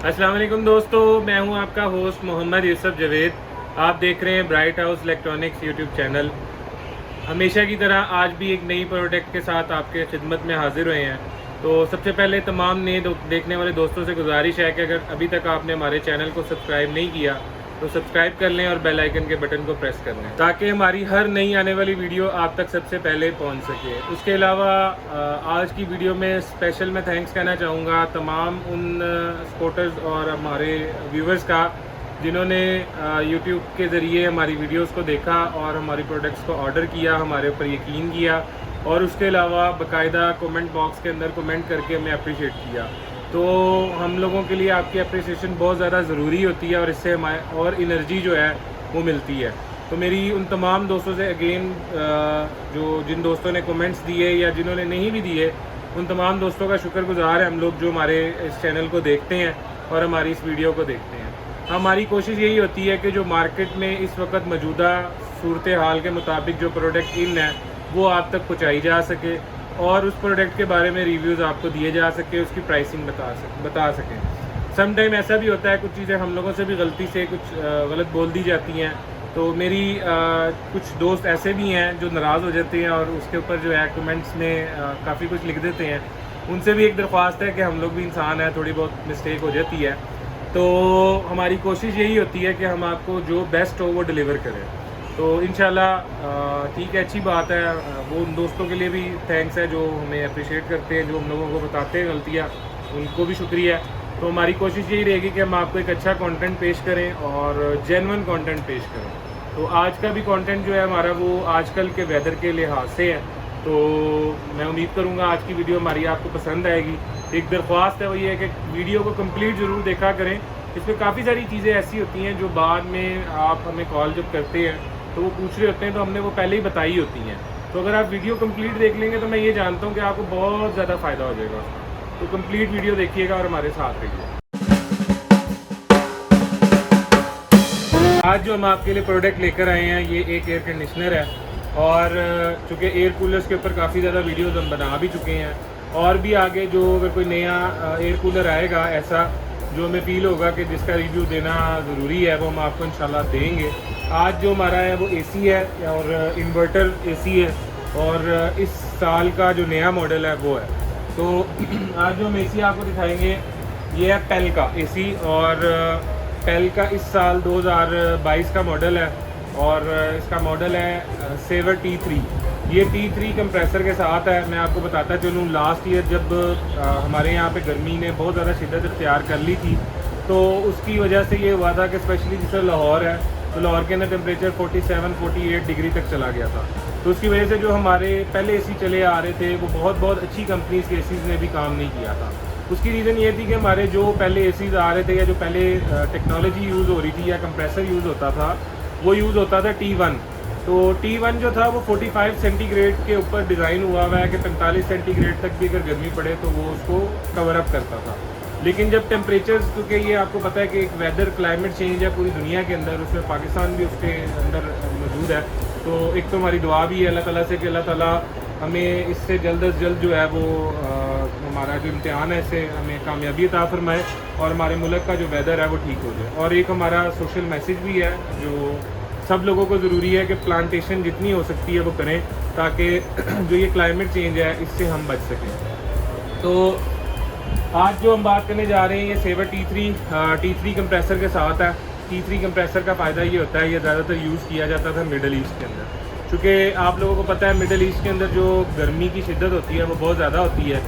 अस्सलाम वालेकुम दोस्तों, मैं हूं आपका होस्ट मोहम्मद यूसुफ जवेद। आप देख रहे हैं bright house electronics YouTube channel. हमेशा की तरह आज भी एक नई प्रोडक्ट के साथ आपके खिदमत में हाजिर हुए हैं। तो सबसे पहले तमाम नए देखने वाले दोस्तों से गुजारिश है कि अगर अभी तक आपने हमारे चैनल को सब्सक्राइब नहीं किया तो सब्सक्राइब कर लें और बेल आइकन के बटन को प्रेस कर लें ताकि हमारी हर नई आने वाली वीडियो आप तक सबसे पहले पहुंच सके। उसके अलावा आज की वीडियो में स्पेशल मैं थैंक्स कहना चाहूँगा तमाम उन सपोर्टर्स और हमारे व्यूवर्स का जिन्होंने यूट्यूब के ज़रिए हमारी वीडियोस को देखा और हमारी प्रोडक्ट्स को ऑर्डर किया, हमारे ऊपर यकीन किया और उसके अलावा बाकायदा कमेंट बॉक्स के अंदर कमेंट करके हमें अप्रिशिएट किया। तो हम लोगों के लिए आपकी अप्रिसिएशन बहुत ज़्यादा ज़रूरी होती है और इससे हमारे और एनर्जी जो है वो मिलती है। तो मेरी उन तमाम दोस्तों से अगेन जो जिन दोस्तों ने कमेंट्स दिए या जिन्होंने नहीं भी दिए, उन तमाम दोस्तों का शुक्रगुजार है हम लोग जो हमारे इस चैनल को देखते हैं और हमारी इस वीडियो को देखते हैं। हमारी कोशिश यही होती है कि जो मार्केट में इस वक्त मौजूदा सूरत हाल के मुताबिक जो प्रोडक्ट इन है वो आप तक पहुँचाई जा सके और उस प्रोडक्ट के बारे में रिव्यूज़ आपको दिए जा सके, उसकी प्राइसिंग बता सकें। सम टाइम ऐसा भी होता है कुछ चीज़ें हम लोगों से भी गलती से कुछ गलत बोल दी जाती हैं। तो मेरी कुछ दोस्त ऐसे भी हैं जो नाराज़ हो जाते हैं और उसके ऊपर जो है कमेंट्स में काफ़ी कुछ लिख देते हैं। उनसे भी एक दरख्वास्त है कि हम लोग भी इंसान हैं, थोड़ी बहुत मिस्टेक हो जाती है। तो हमारी कोशिश यही होती है कि हम आपको जो बेस्ट हो वो डिलीवर करें। तो इंशाल्लाह ठीक है, अच्छी बात है। वो उन दोस्तों के लिए भी थैंक्स है जो हमें अप्रिशिएट करते हैं, जो हम लोगों को बताते हैं गलतियाँ, उनको भी शुक्रिया। तो हमारी कोशिश यही रहेगी कि हम आपको एक अच्छा कंटेंट पेश करें और जेन्युइन कंटेंट पेश करें। तो आज का भी कंटेंट जो है हमारा वो आजकल के वेदर के लिहाज से है। तो मैं उम्मीद करूँगा आज की वीडियो हमारी आपको पसंद आएगी। एक दरख्वास्त है वही है कि वीडियो को कंप्लीट ज़रूर देखा करें। इसमें काफ़ी सारी चीज़ें ऐसी होती हैं जो बाद में आप हमें कॉल जब करते हैं तो वो पूछ रहे होते हैं, तो हमने वो पहले ही बताई होती हैं। तो अगर आप वीडियो कंप्लीट देख लेंगे तो मैं ये जानता हूँ कि आपको बहुत ज़्यादा फ़ायदा हो जाएगा। तो कंप्लीट वीडियो देखिएगा और हमारे साथ रहिए। आज जो हम आपके लिए प्रोडक्ट लेकर आए हैं ये एक एयर कंडीशनर है और चूँकि एयर कूलर्स के ऊपर काफ़ी ज़्यादा वीडियोज़ हम बना भी चुके हैं और भी आगे जो अगर कोई नया एयर कूलर आएगा ऐसा जो हमें फ़ील होगा कि जिसका रिव्यू देना ज़रूरी है वो हम आपको इंशाल्लाह देंगे। आज जो हमारा है वो एसी है और इन्वर्टर एसी है और इस साल का जो नया मॉडल है वो है। तो आज जो हम एसी आपको दिखाएंगे ये है पेल का एसी और पेल का इस साल 2022 का मॉडल है और इसका मॉडल है सेवर T3। ये T3 कंप्रेसर के साथ है। मैं आपको बताता चलूँ लास्ट ईयर जब हमारे यहाँ पे गर्मी ने बहुत ज़्यादा शिद्दत इख्तियार कर ली थी तो उसकी वजह से ये हुआ था कि स्पेशली जैसे लाहौर है तो लाहौर के अंदर टेम्परेचर 47-48 डिग्री तक चला गया था। तो उसकी वजह से जो हमारे पहले एसी चले आ रहे थे वो बहुत अच्छी कंपनीज़ के एसीज़ ने भी काम नहीं किया था। उसकी रीज़न ये थी कि हमारे जो पहले एसीज़ आ रहे थे या जो पहले टेक्नोलॉजी यूज़ हो रही थी या कंप्रेसर यूज़ होता था वो यूज़ होता था T1। तो T1 जो था वो 45 सेंटीग्रेड के ऊपर डिज़ाइन हुआ है कि 45 सेंटीग्रेड तक भी अगर गर्मी पड़े तो वो उसको कवर अप करता था। लेकिन जब टेम्परेचर्स, क्योंकि ये आपको पता है कि एक वेदर क्लाइमेट चेंज है पूरी दुनिया के अंदर, उसमें पाकिस्तान भी उसके अंदर मौजूद है। तो एक तो हमारी दुआ भी है अल्लाह ताला से कि अल्लाह ताला हमें इससे जल्द अज जल्द जो है वो हमारा जो इम्तिहान है इससे हमें कामयाबी अता फरमाए और हमारे मुल्क का जो वेदर है वो ठीक हो जाए। और एक हमारा सोशल मैसेज भी है जो सब लोगों को ज़रूरी है कि प्लांटेशन जितनी हो सकती है वो करें ताकि जो ये क्लाइमेट चेंज है इससे हम बच सकें। तो आज जो हम बात करने जा रहे हैं ये सेवर T3 कंप्रेसर के साथ है। T3 कंप्रेसर का फ़ायदा ये होता है ये ज़्यादातर यूज़ किया जाता था मिडल ईस्ट के अंदर, क्योंकि आप लोगों को पता है मिडल ईस्ट के अंदर जो गर्मी की शिद्दत होती है वो बहुत ज़्यादा होती है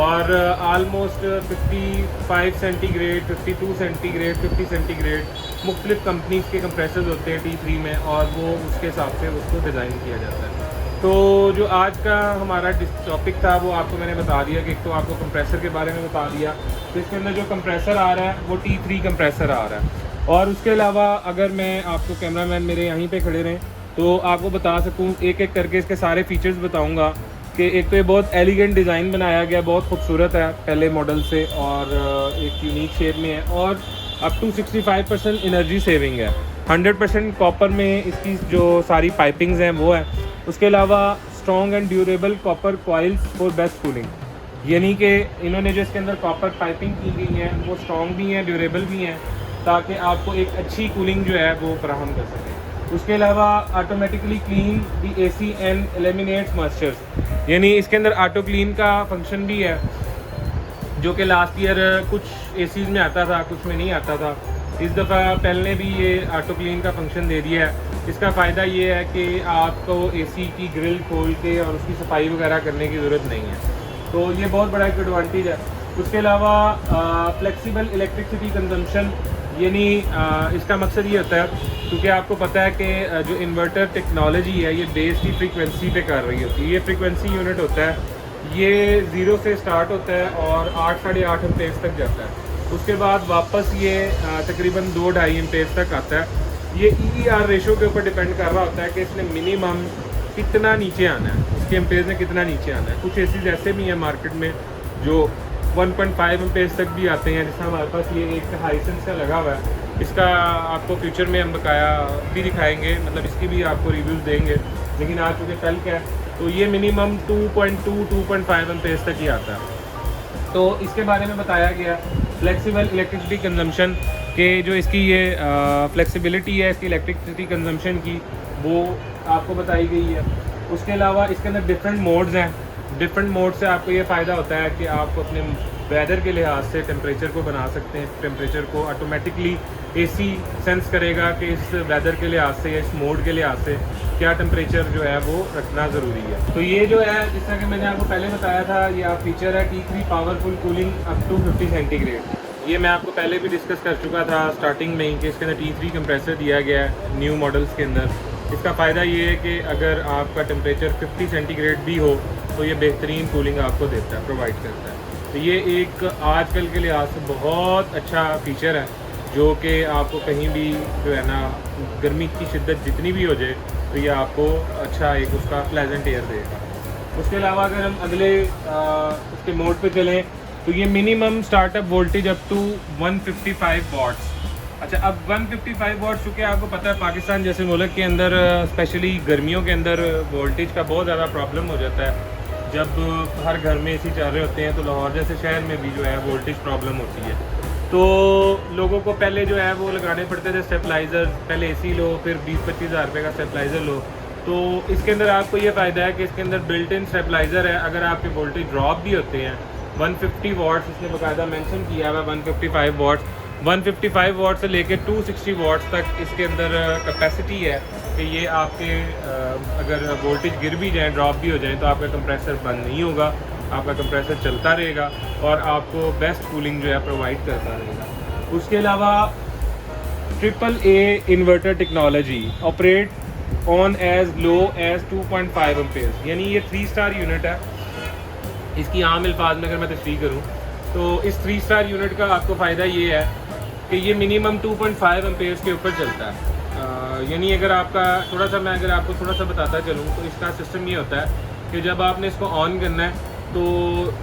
और आलमोस्ट 55 सेंटीग्रेड, 52 सेंटीग्रेड, 50 सेंटीग्रेड मुख्तलिफ कंपनीज़ के कंप्रेसर्स होते हैं T3 में और वो उसके हिसाब से उसको डिज़ाइन किया जाता है। तो जो आज का हमारा टॉपिक था वो आपको मैंने बता दिया कि एक तो आपको कंप्रेसर के बारे में बता दिया। तो इसके अंदर जो कंप्रेसर आ रहा है वो T3 कंप्रेसर आ रहा है और उसके अलावा अगर मैं आपको कैमरामैन मेरे यहीं पे खड़े रहें तो आपको बता सकूँ एक एक करके इसके सारे फीचर्स बताऊँगा कि एक तो ये बहुत एलिगेंट डिज़ाइन बनाया गया, बहुत खूबसूरत है पहले मॉडल से और एक यूनिक शेप में है और अप टू 65% एनर्जी सेविंग है। 100% कॉपर में इसकी जो सारी पाइपिंग्स हैं वो है। उसके अलावा strong and durable copper coils for best cooling. यानी कि इन्होंने जो इसके अंदर कॉपर पाइपिंग की गई है वो स्ट्रॉन्ग भी हैं, ड्यूरेबल भी हैं, ताकि आपको एक अच्छी कूलिंग जो है वो फराहम कर सके। उसके अलावा automatically clean the AC and eliminates moistures, यानी इसके अंदर ऑटो क्लीन का फंक्शन भी है, जो कि लास्ट ईयर कुछ ACs में आता था, कुछ में नहीं आता था। इस दफ़ा पहले भी ये ऑटो क्लीन का फंक्शन दे दिया है। इसका फ़ायदा ये है कि आपको AC की ग्रिल खोल के और उसकी सफाई वगैरह करने की ज़रूरत नहीं है, तो ये बहुत बड़ा एक एडवांटेज है। उसके अलावा फ्लेक्सिबल इलेक्ट्रिसिटी कंजम्पशन, यानी इसका मकसद ये होता है, क्योंकि आपको पता है कि जो इन्वर्टर टेक्नोलॉजी है ये बेस की फ्रीक्वेंसी पे कर रही होती है। ये फ्रीक्वेंसी यूनिट होता है, ये 0 से स्टार्ट होता है और 8 साढ़े 8 एम्पेयर्स तक जाता है। उसके बाद वापस ये तकरीबन 2-2.5 एम्पेयर्स तक आता है। ये EER रेशो के ऊपर डिपेंड कर रहा होता है कि इसने मिनिमम कितना नीचे आना है, इसके एम्पेयर्स में कितना नीचे आना है। कुछ एसीज ऐसे भी हैं मार्केट में जो 1.5 एम्पेयर्स तक भी आते हैं, जैसे हमारे पास ये एक हाइसेंस का लगा हुआ है। इसका आपको फ्यूचर में हम बकाया भी दिखाएंगे, मतलब इसकी भी आपको रिव्यूज़ देंगे, लेकिन आज चूँकि कल का है तो ये मिनिमम 2.5 एम्पेयर्स तक ही आता है। तो इसके बारे में बताया गया फ्लेक्सिबल इलेक्ट्रिसिटी कंजम्पशन के, जो इसकी ये फ्लेक्सिबिलिटी है इसकी इलेक्ट्रिसिटी कंजम्पशन की, वो आपको बताई गई है। उसके अलावा इसके अंदर डिफरेंट मोड्स हैं। डिफरेंट मोड से आपको ये फ़ायदा होता है कि आप अपने वेदर के लिहाज से टेम्परेचर को बना सकते हैं। टेम्परेचर को ऑटोमेटिकली AC सेंस करेगा कि इस वेदर के लिहाज से या इस मोड के लिहाज से क्या टेम्परेचर जो है वो रखना ज़रूरी है। तो ये जो है, जिस तरह कि मैंने आपको पहले बताया था, ये आप फीचर है T3 powerful cooling up to 50 centigrade. ये मैं आपको पहले भी डिस्कस कर चुका था स्टार्टिंग में ही कि इसके अंदर T3 कंप्रेसर दिया गया है न्यू मॉडल्स के अंदर। इसका फ़ायदा ये है कि अगर आपका टेम्परेचर 50 सेंटीग्रेड भी हो तो ये बेहतरीन कूलिंग आपको देता है, प्रोवाइड करता है। तो ये एक आजकल के लिहाज से बहुत अच्छा फीचर है, जो कि आपको कहीं भी जो है ना गर्मी की शिद्दत जितनी भी हो जाए तो ये आपको अच्छा एक उसका प्लेजेंट एयर देगा। उसके अलावा अगर हम अगले उसके मोड पे चलें तो ये minimum startup voltage up to 155 watts. अच्छा, अब 155 वाट्स, चूँकि आपको पता है पाकिस्तान जैसे मुल्क के अंदर स्पेशली गर्मियों के अंदर वोल्टेज का बहुत ज़्यादा प्रॉब्लम हो जाता है। जब हर घर में AC चल रहे होते हैं तो लाहौर जैसे शहर में भी जो है वोल्टेज प्रॉब्लम होती है। तो लोगों को पहले जो है वो लगाने पड़ते थे स्टेबलाइज़र, पहले AC लो, फिर 20-25 हज़ार रुपये का स्टेबलाइज़र लो। तो इसके अंदर आपको ये फ़ायदा है कि इसके अंदर बिल्ट इन स्टेबलाइज़र है। अगर आपके वोल्टेज ड्रॉप भी होते हैं 150 वाट्स, इसने बाकायदा मेंशन किया हुआ 155 वाट्स, 155 वाट से लेकर 260 वाट्स तक इसके अंदर कैपेसिटी है कि ये आपके अगर वोल्टेज गिर भी जाए, ड्रॉप भी हो जाए, तो आपका कंप्रेसर बंद नहीं होगा, आपका कंप्रेसर चलता रहेगा और आपको बेस्ट कूलिंग जो है प्रोवाइड करता रहेगा। उसके अलावा AAA inverter technology operate on as low as 2.5 amperes, यानी ये 3 स्टार यूनिट है। इसकी आम अल्फाज में अगर मैं तशरीह करूँ तो इस 3 स्टार यूनिट का आपको फ़ायदा ये है कि ये मिनिमम 2.5 एम्पेयर्स के ऊपर चलता है। यानी अगर आपका मैं अगर आपको थोड़ा सा बताता चलूँ तो इसका सिस्टम ये होता है कि जब आपने इसको ऑन करना है तो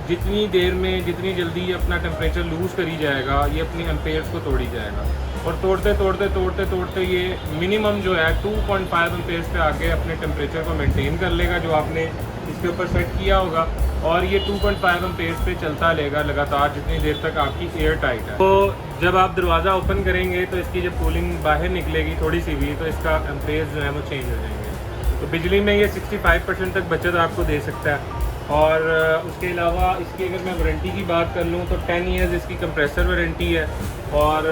जितनी देर में जितनी जल्दी अपना टेम्परेचर लूज़ करी जाएगा, ये अपनी एम्पेयर्स को तोड़ी जाएगा और तोड़ते ये मिनिमम जो है 2.5 एम्पेयर्स पे आके अपने टेम्परेचर को मेंटेन कर लेगा जो आपने इसके ऊपर सेट किया होगा, और ये 2.5 एम्पेयर्स पे चलता रहेगा लगातार जितनी देर तक आपकी एयर टाइट है। तो जब आप दरवाज़ा ओपन करेंगे तो इसकी जब कूलिंग बाहर निकलेगी थोड़ी सी भी, तो इसका एम्पेयर्स जो है वो चेंज हो जाएंगे। तो बिजली में ये 65% तक बचत आपको दे सकता है। और उसके अलावा इसकी अगर मैं वारंटी की बात कर लूँ तो 10 ईयर्स इसकी कंप्रेसर वारंटी है, और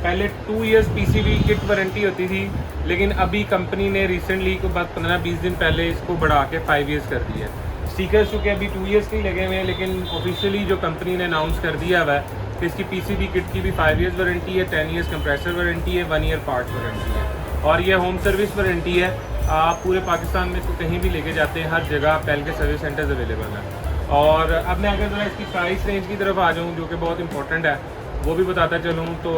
पहले 2 ईयर्स PCB किट वारंटी होती थी, लेकिन अभी कंपनी ने रिसेंटली को बाद 15-20 दिन पहले इसको बढ़ा के 5 ईयर्स कर दिया है। स्टिकर्स चूँकि अभी 2 ईयर्स के ही लगे हुए हैं, लेकिन ऑफिशियली जो कंपनी ने अनाउंस कर दिया हुआ है कि इसकी PCB किट की भी 5 ईयर्स वारंटी है, 10 ईयर्स कंप्रेसर वारंटी है, 1 ईयर पार्ट वारंटी है, और ये होम सर्विस वारंटी है। आप पूरे पाकिस्तान में इसको कहीं भी लेके जाते हैं, हर जगह पेल के सर्विस सेंटर्स अवेलेबल हैं। और अब मैं अगर ज़रा इसकी प्राइस रेंज की तरफ आ जाऊँ, जो कि बहुत इंपॉर्टेंट है, वो भी बताता चलूँ, तो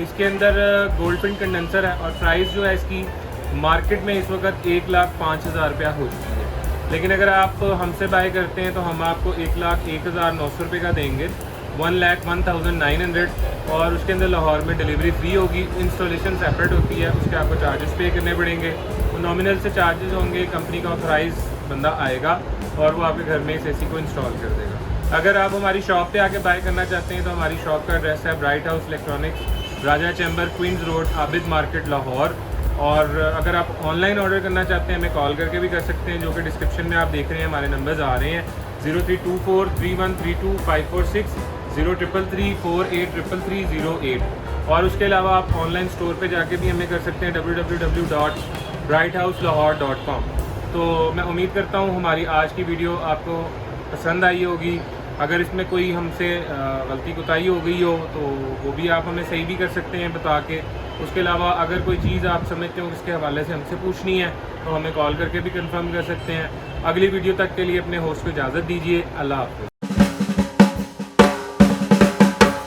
इसके अंदर गोल्ड पिन कंडेंसर है और प्राइस जो है इसकी मार्केट में इस वक्त 1,05,000 रुपया हो चुकी है। लेकिन अगर आप हमसे बाय करते हैं तो हम आपको 1,01,900 रुपये का देंगे, 1,01,900, और उसके अंदर लाहौर में डिलीवरी फ्री होगी। इंस्टॉलेशन सेपरेट होती है, उसके आपको चार्जेस पे करने पड़ेंगे। तो नॉमिनल से चार्जेस होंगे, कंपनी का ऑथराइज बंदा आएगा और वो आपके घर में इस AC को इंस्टॉल कर देगा। अगर आप हमारी शॉप पे आके बाय करना चाहते हैं तो हमारी शॉप का एड्रेस है bright house electronics, Raja chamber, queens road, Abid market, Lahore. और अगर आप ऑनलाइन ऑर्डर करना चाहते हैं हमें कॉल करके भी कर सकते हैं, जो कि डिस्क्रिप्शन में आप देख रहे हैं, हमारे नंबर्स आ रहे हैं 032431325546, 0333483308। और उसके अलावा आप ऑनलाइन स्टोर पे जाके भी हमें कर सकते हैं www.brighthouselahore.com। तो मैं उम्मीद करता हूँ हमारी आज की वीडियो आपको पसंद आई होगी। अगर इसमें कोई हमसे गलती कोताही हो गई हो तो वो भी आप हमें सही भी कर सकते हैं बता के। उसके अलावा अगर कोई चीज़ आप समझते हो इसके हवाले से हमसे पूछनी है तो हमें कॉल करके भी कंफर्म कर सकते हैं। अगली वीडियो तक के लिए अपने होस्ट को इजाज़त दीजिए। अल्लाह हाफ़िज़।